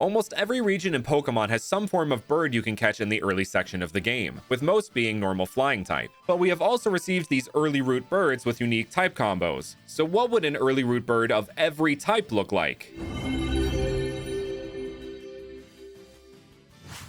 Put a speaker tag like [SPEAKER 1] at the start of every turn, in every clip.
[SPEAKER 1] Almost every region in Pokemon has some form of bird you can catch in the early section of the game, with most being normal flying type. But we have also received these early root birds with unique type combos. So what would an early root bird of every type look like?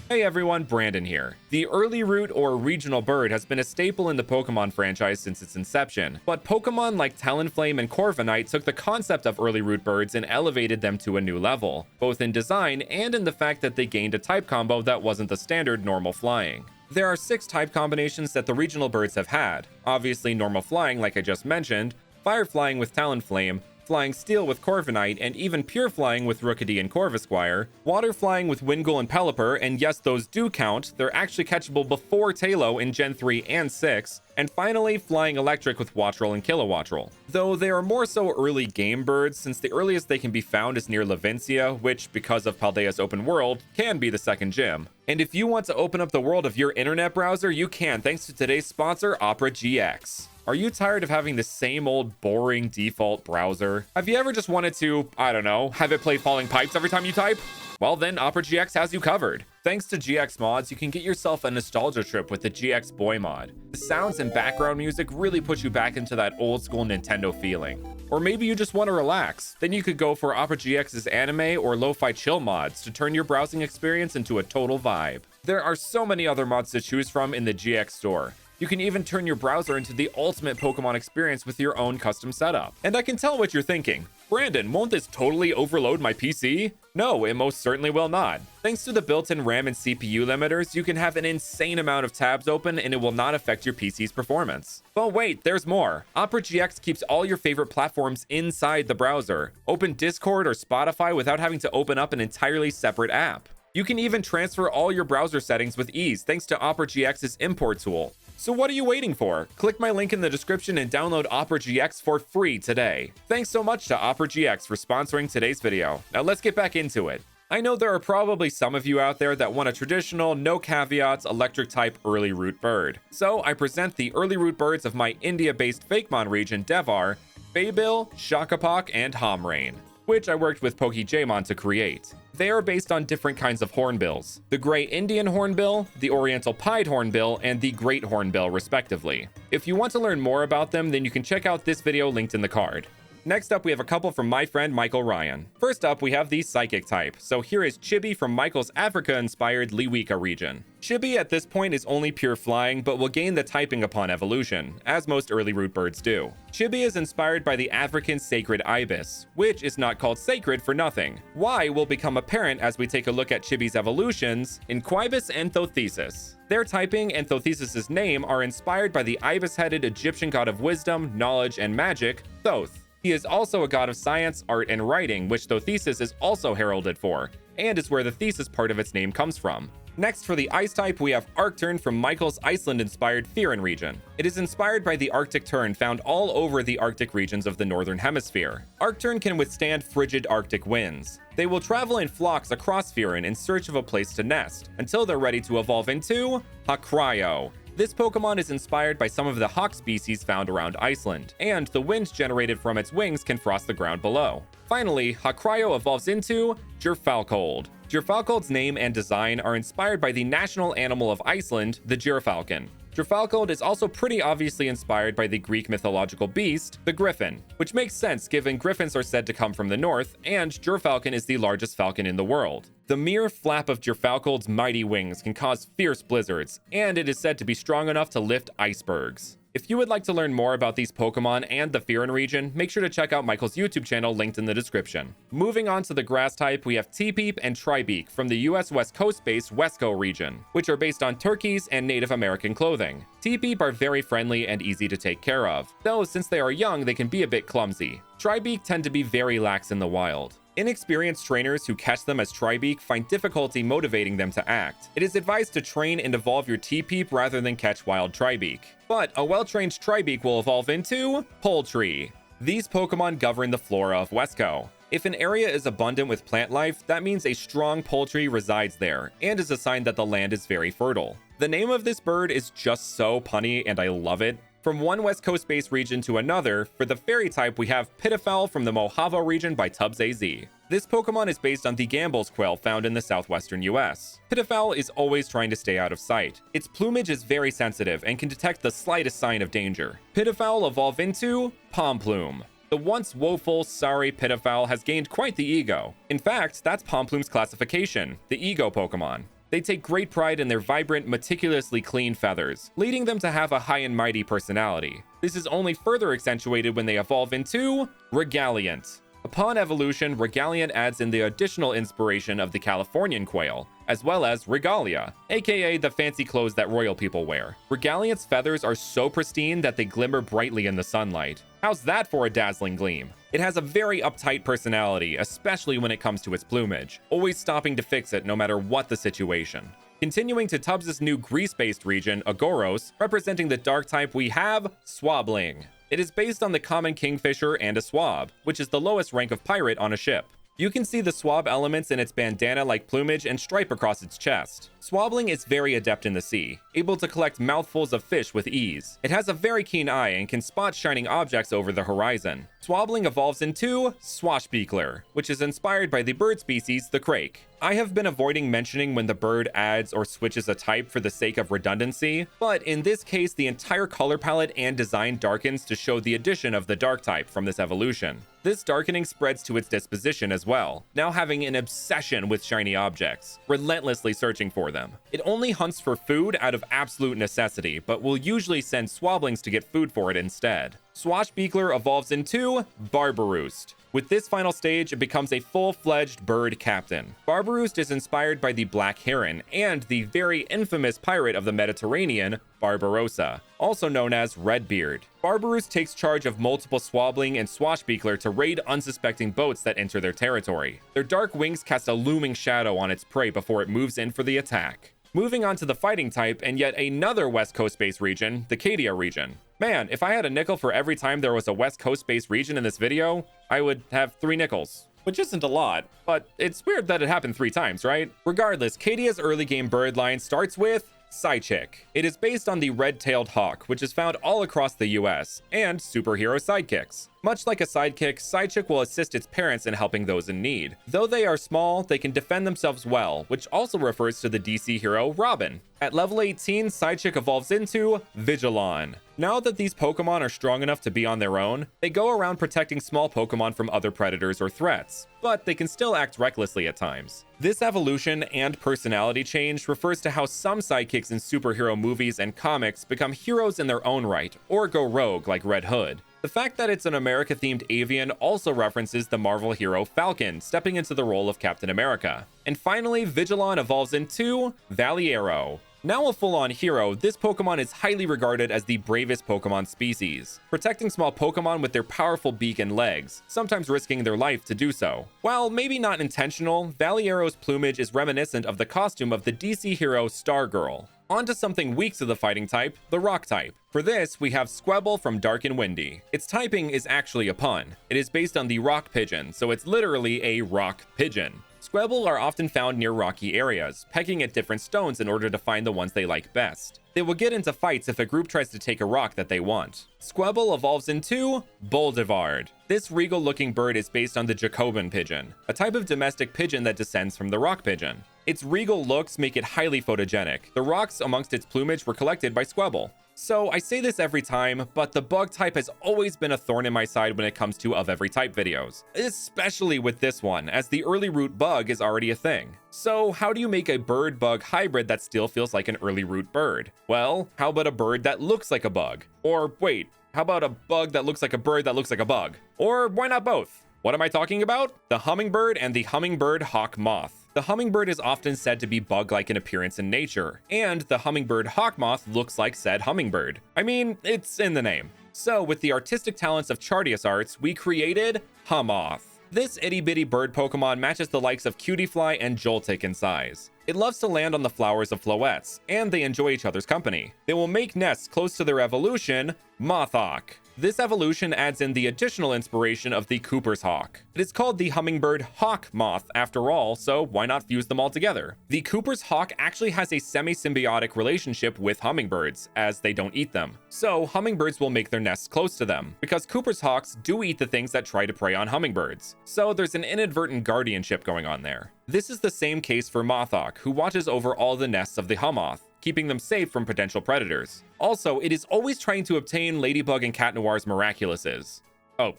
[SPEAKER 1] Hey everyone, Brandon here. The early root or regional bird has been a staple in the Pokemon franchise since its inception, but Pokemon like Talonflame and Corviknight took the concept of early root birds and elevated them to a new level, both in design and in the fact that they gained a type combo that wasn't the standard normal flying. There are 6 type combinations that the regional birds have had, obviously normal flying like I just mentioned, fire flying with Talonflame, flying steel with Corviknight, and even pure flying with Rookidee and Corvisquire, water flying with Wingull and Pelipper, and yes, those do count, they're actually catchable before Tailo in Gen 3 and 6, and finally, flying electric with Wattrel and Kilowattrel. Though they are more so early game birds, since the earliest they can be found is near Levincia, which, because of Paldea's open world, can be the second gym. And if you want to open up the world of your internet browser, you can thanks to today's sponsor, OperaGX. Are you tired of having the same old boring default browser? Have you ever just wanted to, I don't know, have it play Falling Pipes every time you type? Well then, OperaGX has you covered. Thanks to GX mods, you can get yourself a nostalgia trip with the GX Boy mod. The sounds and background music really put you back into that old school Nintendo feeling. Or maybe you just want to relax. Then you could go for OperaGX's anime or lo-fi chill mods to turn your browsing experience into a total vibe. There are so many other mods to choose from in the GX store. You can even turn your browser into the ultimate Pokemon experience with your own custom setup. And I can tell what you're thinking. Brandon, won't this totally overload my PC? No, it most certainly will not. Thanks to the built-in RAM and CPU limiters, you can have an insane amount of tabs open and it will not affect your PC's performance. But wait, there's more. OperaGX keeps all your favorite platforms inside the browser. Open Discord or Spotify without having to open up an entirely separate app. You can even transfer all your browser settings with ease thanks to OperaGX's import tool. So what are you waiting for? Click my link in the description and download OperaGX for free today. Thanks so much to OperaGX for sponsoring today's video. Now let's get back into it. I know there are probably some of you out there that want a traditional, no caveats, electric type early root bird. So I present the early root birds of my India-based Fakemon region, Devar, Baybil, Shakapak, and Homrain, which I worked with PokeJamon to create. They are based on different kinds of hornbills, the Gray Indian Hornbill, the Oriental Pied Hornbill, and the Great Hornbill, respectively. If you want to learn more about them, then you can check out this video linked in the card. Next up, we have a couple from my friend Michael Ryan. First up, we have the Psychic type. So here is Chibi from Michael's Africa-inspired Liwika region. Chibi at this point is only pure flying, but will gain the typing upon evolution, as most early root birds do. Chibi is inspired by the African sacred ibis, which is not called sacred for nothing. Why will become apparent as we take a look at Chibi's evolutions in Quibus and Thothesis. Their typing and Thothesis' name are inspired by the ibis-headed Egyptian god of wisdom, knowledge, and magic, Thoth. He is also a god of science, art, and writing, which Thothesis is also heralded for, and is where the thesis part of its name comes from. Next, for the Ice type, we have Arcturn from Michael's Iceland-inspired Theron region. It is inspired by the Arctic tern found all over the Arctic regions of the Northern Hemisphere. Arcturn can withstand frigid Arctic winds. They will travel in flocks across Theron in search of a place to nest, until they're ready to evolve into Hakryo. This Pokemon is inspired by some of the hawk species found around Iceland, and the wind generated from its wings can frost the ground below. Finally, Hakryo evolves into Gyrfalcold. Gyrfalcold's name and design are inspired by the national animal of Iceland, the gyrfalcon. Gyrfalcold is also pretty obviously inspired by the Greek mythological beast, the griffin, which makes sense given griffins are said to come from the north, and Gyrfalcon is the largest falcon in the world. The mere flap of Gyrfalcold's mighty wings can cause fierce blizzards, and it is said to be strong enough to lift icebergs. If you would like to learn more about these Pokemon and the Theron region, make sure to check out Michael's YouTube channel linked in the description. Moving on to the grass type, we have T-Peep and Tribeak from the US West Coast-based Westco region, which are based on turkeys and Native American clothing. T-Peep are very friendly and easy to take care of, though since they are young, they can be a bit clumsy. Tribeak tend to be very lax in the wild. Inexperienced trainers who catch them as Tribeak find difficulty motivating them to act. It is advised to train and evolve your T-Peep rather than catch wild Tribeak. But a well-trained Tribeak will evolve into Poultry. These Pokemon govern the flora of Westco. If an area is abundant with plant life, that means a strong poultry resides there, and is a sign that the land is very fertile. The name of this bird is just so punny and I love it. From one West Coast-based region to another, for the fairy type, we have Pitafel from the Mojave region by Tubbs AZ. This Pokemon is based on the Gamble's quail found in the southwestern US. Pitafel is always trying to stay out of sight. Its plumage is very sensitive and can detect the slightest sign of danger. Pitafel evolved into Pomplume. The once woeful, sorry Pitafel has gained quite the ego. In fact, that's Pomplume's classification, the ego Pokemon. They take great pride in their vibrant, meticulously clean feathers, leading them to have a high and mighty personality. This is only further accentuated when they evolve into Regaliant. Upon evolution, Regaliant adds in the additional inspiration of the Californian quail, as well as regalia, aka the fancy clothes that royal people wear. Regaliant's feathers are so pristine that they glimmer brightly in the sunlight. How's that for a dazzling gleam? It has a very uptight personality, especially when it comes to its plumage, always stopping to fix it no matter what the situation. Continuing to Tubbs' new grease-based region, Agoros, representing the dark type, we have Swabling. It is based on the common kingfisher and a swab, which is the lowest rank of pirate on a ship. You can see the swab elements in its bandana-like plumage and stripe across its chest. Swabling is very adept in the sea, able to collect mouthfuls of fish with ease. It has a very keen eye and can spot shining objects over the horizon. Swabling evolves into Swashbuckler, which is inspired by the bird species, the crake. I have been avoiding mentioning when the bird adds or switches a type for the sake of redundancy, but in this case, the entire color palette and design darkens to show the addition of the dark type from this evolution. This darkening spreads to its disposition as well, now having an obsession with shiny objects, relentlessly searching for them. It only hunts for food out of absolute necessity, but will usually send Swablings to get food for it instead. Swashbuckler evolves into Barbaroost. With this final stage, it becomes a full-fledged bird captain. Barbaroost is inspired by the Black Heron and the very infamous pirate of the Mediterranean, Barbarossa, also known as Redbeard. Barbaroost takes charge of multiple Swabling and Swashbuckler to raid unsuspecting boats that enter their territory. Their dark wings cast a looming shadow on its prey before it moves in for the attack. Moving on to the fighting type and yet another West Coast-based region, the Cadia region. Man, if I had a nickel for every time there was a West Coast-based region in this video, I would have 3 nickels. Which isn't a lot, but it's weird that it happened 3 times, right? Regardless, Cadia's early game bird line starts with Psychic. It is based on the red-tailed hawk, which is found all across the US, and superhero sidekicks. Much like a sidekick, Psychic will assist its parents in helping those in need. Though they are small, they can defend themselves well, which also refers to the DC hero Robin. At level 18, Psychic evolves into Vigilon. Now that these Pokemon are strong enough to be on their own, they go around protecting small Pokemon from other predators or threats, but they can still act recklessly at times. This evolution and personality change refers to how some sidekicks in superhero movies and comics become heroes in their own right, or go rogue like Red Hood. The fact that it's an America-themed avian also references the Marvel hero Falcon stepping into the role of Captain America. And finally, Vigilon evolves into Valiero. Now a full-on hero, this Pokemon is highly regarded as the bravest Pokemon species, protecting small Pokemon with their powerful beak and legs, sometimes risking their life to do so. While maybe not intentional, Valiero's plumage is reminiscent of the costume of the DC hero Stargirl. On to something weak to the fighting type, the rock type. For this, we have Squebble from Dark and Windy. Its typing is actually a pun. It is based on the rock pigeon, so it's literally a rock pigeon. Squebble are often found near rocky areas, pecking at different stones in order to find the ones they like best. They will get into fights if a group tries to take a rock that they want. Squebble evolves into Boldivard. This regal-looking bird is based on the Jacobin pigeon, a type of domestic pigeon that descends from the rock pigeon. Its regal looks make it highly photogenic. The rocks amongst its plumage were collected by Squebble. So I say this every time, but the bug type has always been a thorn in my side when it comes to of every type videos, especially with this one, as the early root bug is already a thing. So how do you make a bird bug hybrid that still feels like an early root bird? Well, how about a bird that looks like a bug? Or wait, how about a bug that looks like a bird that looks like a bug? Or why not both? What am I talking about? The hummingbird and the hummingbird hawk moth. The hummingbird is often said to be bug-like in appearance in nature, and the hummingbird hawk moth looks like said hummingbird. I mean, it's in the name. So with the artistic talents of Chartius Arts, we created Humoth. This itty-bitty bird Pokemon matches the likes of Cutiefly and Joltik in size. It loves to land on the flowers of Floettes, and they enjoy each other's company. They will make nests close to their evolution, Mothawk. This evolution adds in the additional inspiration of the Cooper's hawk. It is called the hummingbird hawk moth after all, so why not fuse them all together? The Cooper's hawk actually has a semi-symbiotic relationship with hummingbirds, as they don't eat them. So hummingbirds will make their nests close to them, because Cooper's hawks do eat the things that try to prey on hummingbirds. So there's an inadvertent guardianship going on there. This is the same case for mothhawk, who watches over all the nests of the hummoth, keeping them safe from potential predators. Also, it is always trying to obtain Ladybug and Cat Noir's miraculouses. Oh,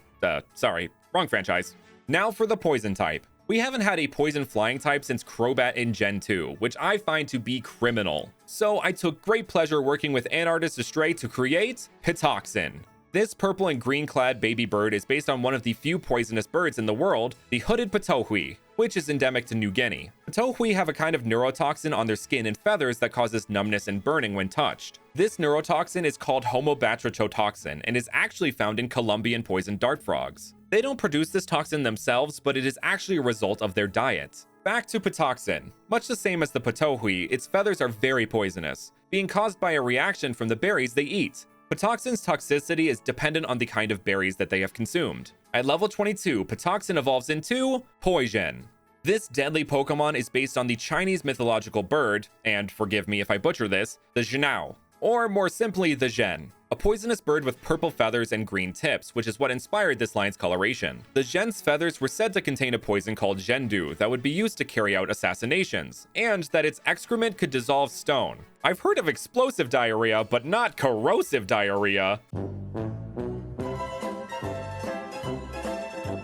[SPEAKER 1] sorry, wrong franchise. Now for the poison type. We haven't had a poison flying type since Crobat in Gen 2, which I find to be criminal. So I took great pleasure working with Antarctis Astray to create Pitoxin. This purple and green clad baby bird is based on one of the few poisonous birds in the world, the hooded pitohui, which is endemic to New Guinea. Pitohui have a kind of neurotoxin on their skin and feathers that causes numbness and burning when touched. This neurotoxin is called homobatrachotoxin and is actually found in Colombian poison dart frogs. They don't produce this toxin themselves, but it is actually a result of their diet. Back to Pitoxin. Much the same as the pitohui, its feathers are very poisonous, being caused by a reaction from the berries they eat. Pitoxin's toxicity is dependent on the kind of berries that they have consumed. At level 22, Pitoxin evolves into Poison. This deadly Pokemon is based on the Chinese mythological bird, and forgive me if I butcher this, the Zhenao, or more simply, the Zhen. A poisonous bird with purple feathers and green tips, which is what inspired this line's coloration. The Zhen's feathers were said to contain a poison called Zhendu that would be used to carry out assassinations, and that its excrement could dissolve stone. I've heard of explosive diarrhea, but not corrosive diarrhea.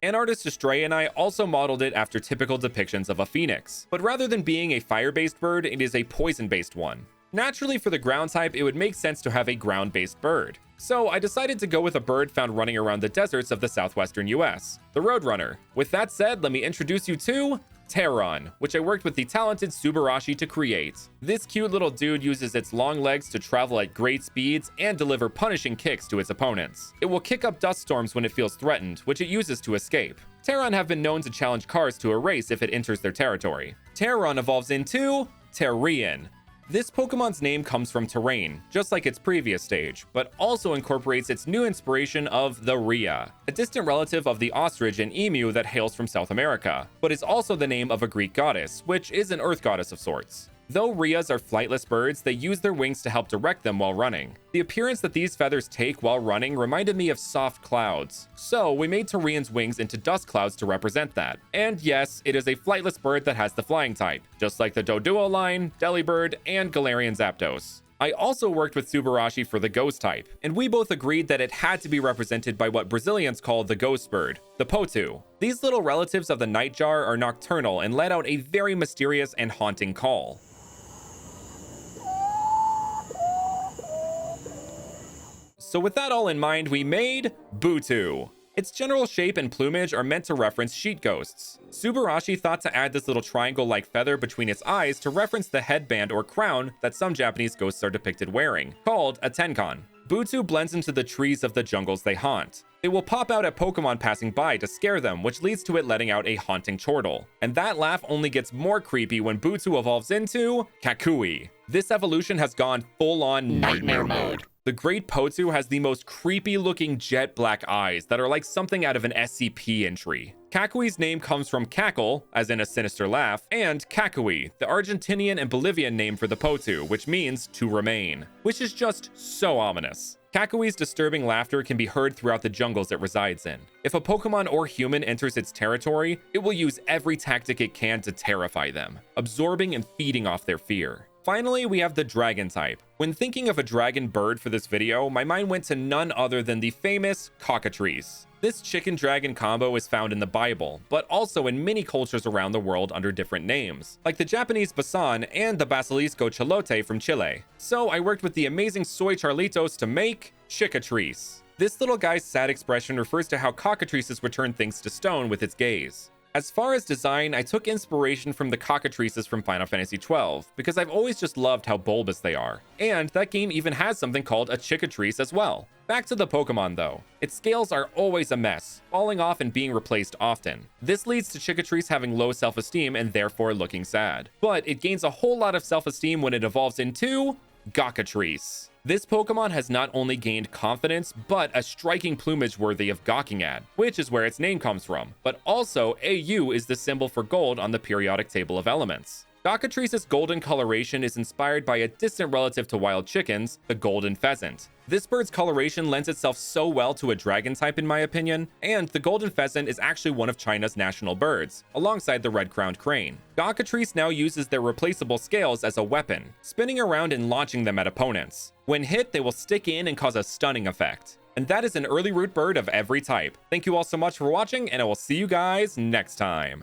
[SPEAKER 1] Antarctis Astray and I also modeled it after typical depictions of a phoenix, but rather than being a fire-based bird, it is a poison-based one. Naturally, for the ground type, it would make sense to have a ground-based bird. So I decided to go with a bird found running around the deserts of the southwestern US, the Roadrunner. With that said, let me introduce you to Terron, which I worked with the talented Subarashi to create. This cute little dude uses its long legs to travel at great speeds and deliver punishing kicks to its opponents. It will kick up dust storms when it feels threatened, which it uses to escape. Terron have been known to challenge cars to a race if it enters their territory. Terron evolves into Terrian. This Pokemon's name comes from terrain, just like its previous stage, but also incorporates its new inspiration of the Rhea, a distant relative of the ostrich and emu that hails from South America, but is also the name of a Greek goddess, which is an earth goddess of sorts. Though Rheas are flightless birds, they use their wings to help direct them while running. The appearance that these feathers take while running reminded me of soft clouds, so we made Terrian's wings into dust clouds to represent that. And yes, it is a flightless bird that has the flying type, just like the Doduo line, Delibird, and Galarian Zapdos. I also worked with Subarashi for the ghost type, and we both agreed that it had to be represented by what Brazilians call the ghost bird, the Potu. These little relatives of the nightjar are nocturnal and let out a very mysterious and haunting call. So with that all in mind, we made Butu. Its general shape and plumage are meant to reference sheet ghosts. Subarashi thought to add this little triangle-like feather between its eyes to reference the headband or crown that some Japanese ghosts are depicted wearing, called a tenkon. Butu blends into the trees of the jungles they haunt. It will pop out at Pokemon passing by to scare them, which leads to it letting out a haunting chortle. And that laugh only gets more creepy when Butu evolves into Kakui. This evolution has gone full-on nightmare mode. The Great Potu has the most creepy looking jet black eyes that are like something out of an SCP entry. Kakui's name comes from cackle, as in a sinister laugh, and Kakui, the Argentinian and Bolivian name for the Potu, which means to remain, which is just so ominous. Kakui's disturbing laughter can be heard throughout the jungles it resides in. If a Pokemon or human enters its territory, it will use every tactic it can to terrify them, absorbing and feeding off their fear. Finally, we have the dragon type. When thinking of a dragon bird for this video, my mind went to none other than the famous cockatrice. This chicken-dragon combo is found in the Bible, but also in many cultures around the world under different names, like the Japanese Basan and the Basilisco Chilote from Chile. So I worked with the amazing Soy Charlitos to make Chicatrice. This little guy's sad expression refers to how cockatrices would turn things to stone with its gaze. As far as design, I took inspiration from the cockatrices from Final Fantasy XII, because I've always just loved how bulbous they are. And that game even has something called a Chicatrice as well. Back to the Pokemon though. Its scales are always a mess, falling off and being replaced often. This leads to Chicatrice having low self-esteem and therefore looking sad. But it gains a whole lot of self-esteem when it evolves into Gockatrice. This Pokemon has not only gained confidence, but a striking plumage worthy of gawking at, which is where its name comes from, but also AU is the symbol for gold on the periodic table of elements. Gockatrice's golden coloration is inspired by a distant relative to wild chickens, the golden pheasant. This bird's coloration lends itself so well to a dragon type in my opinion, and the golden pheasant is actually one of China's national birds, alongside the red-crowned crane. Gockatrice now uses their replaceable scales as a weapon, spinning around and launching them at opponents. When hit, they will stick in and cause a stunning effect. And that is an early root bird of every type. Thank you all so much for watching, and I will see you guys next time.